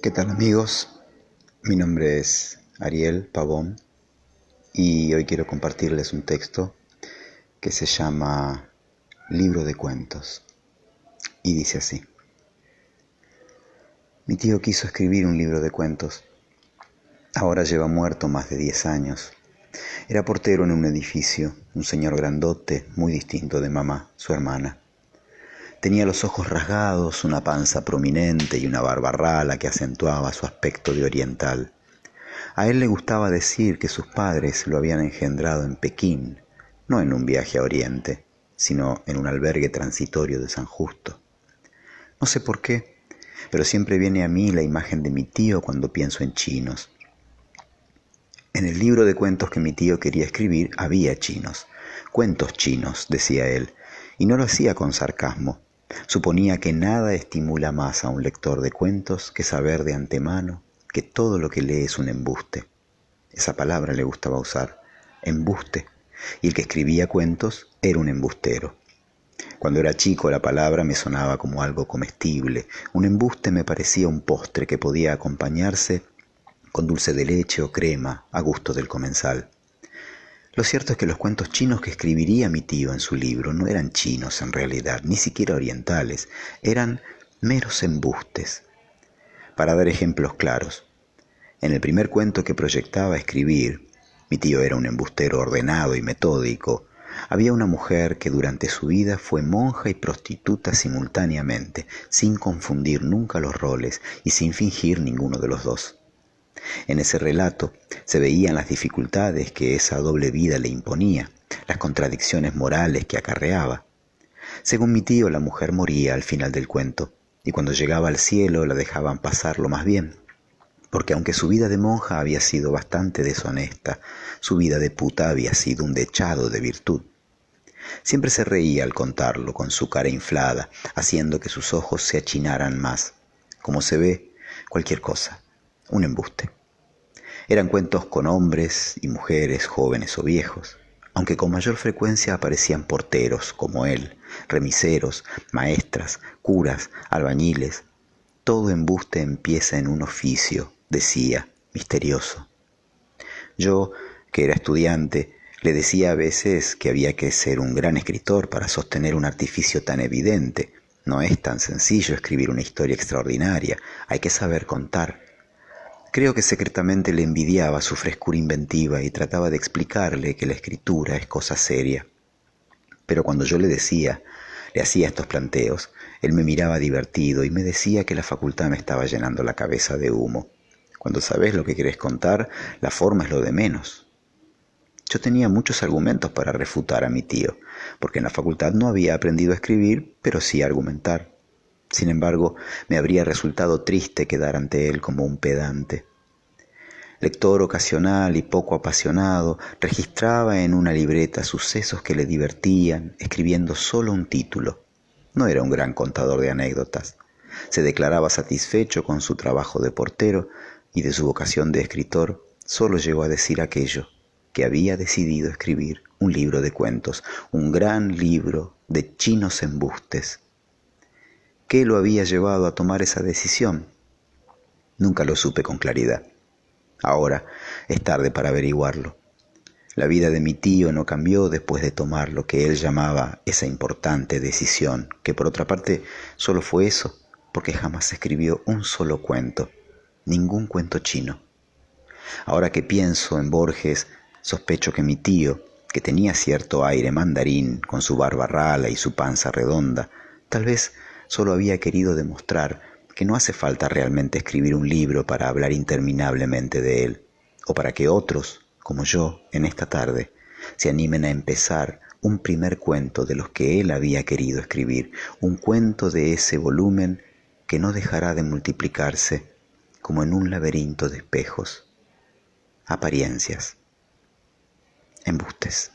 ¿Qué tal amigos? Mi nombre es Ariel Pavón y hoy quiero compartirles un texto que se llama Libro de Cuentos y dice así. Mi tío quiso escribir un libro de cuentos. Ahora lleva muerto más de 10 años. Era portero en un edificio, un señor grandote, muy distinto de mamá, su hermana. Tenía los ojos rasgados, una panza prominente y una barba rala que acentuaba su aspecto de oriental. A él le gustaba decir que sus padres lo habían engendrado en Pekín, no en un viaje a Oriente, sino en un albergue transitorio de San Justo. No sé por qué, pero siempre viene a mí la imagen de mi tío cuando pienso en chinos. En el libro de cuentos que mi tío quería escribir había chinos, cuentos chinos, decía él, y no lo hacía con sarcasmo. Suponía que nada estimula más a un lector de cuentos que saber de antemano que todo lo que lee es un embuste. Esa palabra le gustaba usar, embuste, y el que escribía cuentos era un embustero. Cuando era chico la palabra me sonaba como algo comestible, un embuste me parecía un postre que podía acompañarse con dulce de leche o crema a gusto del comensal. Lo cierto es que los cuentos chinos que escribiría mi tío en su libro no eran chinos en realidad, ni siquiera orientales, eran meros embustes. Para dar ejemplos claros, en el primer cuento que proyectaba escribir, mi tío era un embustero ordenado y metódico. Había una mujer que durante su vida fue monja y prostituta simultáneamente, sin confundir nunca los roles y sin fingir ninguno de los dos. En ese relato se veían las dificultades que esa doble vida le imponía, las contradicciones morales que acarreaba. Según mi tío, la mujer moría al final del cuento, y cuando llegaba al cielo la dejaban pasar lo más bien, porque aunque su vida de monja había sido bastante deshonesta, su vida de puta había sido un dechado de virtud. Siempre se reía al contarlo, con su cara inflada, haciendo que sus ojos se achinaran más. Como se ve, cualquier cosa, un embuste. Eran cuentos con hombres y mujeres, jóvenes o viejos, aunque con mayor frecuencia aparecían porteros, como él, remiseros, maestras, curas, albañiles. Todo embuste empieza en un oficio, decía, misterioso. Yo, que era estudiante, le decía a veces que había que ser un gran escritor para sostener un artificio tan evidente. No es tan sencillo escribir una historia extraordinaria, hay que saber contar. Creo que secretamente le envidiaba su frescura inventiva y trataba de explicarle que la escritura es cosa seria. Pero cuando yo le hacía estos planteos, él me miraba divertido y me decía que la facultad me estaba llenando la cabeza de humo. Cuando sabes lo que querés contar, la forma es lo de menos. Yo tenía muchos argumentos para refutar a mi tío, porque en la facultad no había aprendido a escribir, pero sí a argumentar. Sin embargo, me habría resultado triste quedar ante él como un pedante. Lector ocasional y poco apasionado, registraba en una libreta sucesos que le divertían, escribiendo solo un título. No era un gran contador de anécdotas. Se declaraba satisfecho con su trabajo de portero y de su vocación de escritor. Solo llegó a decir aquello, que había decidido escribir un libro de cuentos, un gran libro de chinos embustes. ¿Qué lo había llevado a tomar esa decisión? Nunca lo supe con claridad. Ahora es tarde para averiguarlo. La vida de mi tío no cambió después de tomar lo que él llamaba esa importante decisión, que por otra parte solo fue eso, porque jamás escribió un solo cuento, ningún cuento chino. Ahora que pienso en Borges, sospecho que mi tío, que tenía cierto aire mandarín con su barba rala y su panza redonda, tal vez solo había querido demostrar que no hace falta realmente escribir un libro para hablar interminablemente de él, o para que otros, como yo, en esta tarde, se animen a empezar un primer cuento de los que él había querido escribir, un cuento de ese volumen que no dejará de multiplicarse como en un laberinto de espejos, apariencias, embustes.